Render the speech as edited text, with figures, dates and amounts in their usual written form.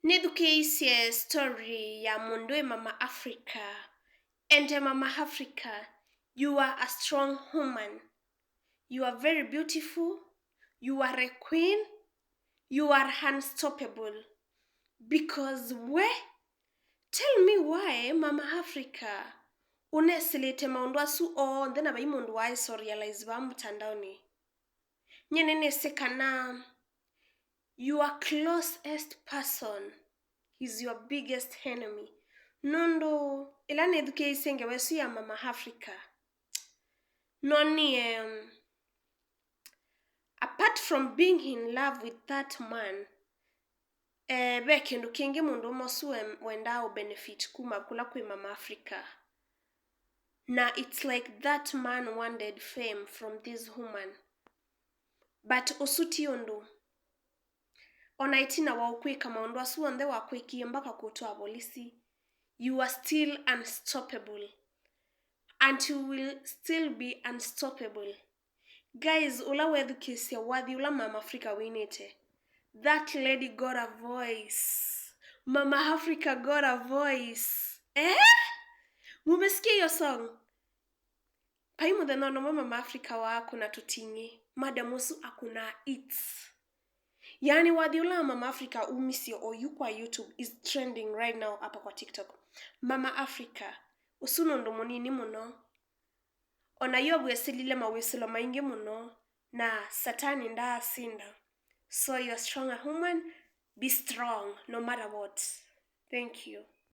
Nithukiisie story ya mundu Mama Africa. And Mama Africa, you are a strong woman. You are very beautiful. You are a queen. You are unstoppable. Because tell me why Mama Africa unesilete maundu asu then abai mundu wa iso realize ba mtandaoni. Nyenene sekana your closest person is your biggest enemy. Nondo ilani eduke isenge wesu ya Mama Africa. Noni apart from being in love with that man, bekindu kingi mundu mosu wenda benefit kuma kula kwi Mama Africa. Na it's like that man wanted fame from this woman. But osuti yondo. Onaitina wa ukwe kama ondo asu onde wa kweki mpaka kutoa polisi. You are still unstoppable. And you will still be unstoppable. Guys, ula wedukisia wadhi ula Mama Africa winete. That lady got a voice. Mama Africa got a voice. Mumesikia your song? Paimu the nono Mama Africa wa akuna tutingi. Madamusu akuna its. Yani wadhi ula Mama Africa umisio o yukwa YouTube is trending right now hapa kwa TikTok. Mama Africa. Usuno ndo monini muno. Ona yobu esilile mawisilo maingi muno. Na satani nda asinda. So you're a stronger woman. Be strong no matter what. Thank you.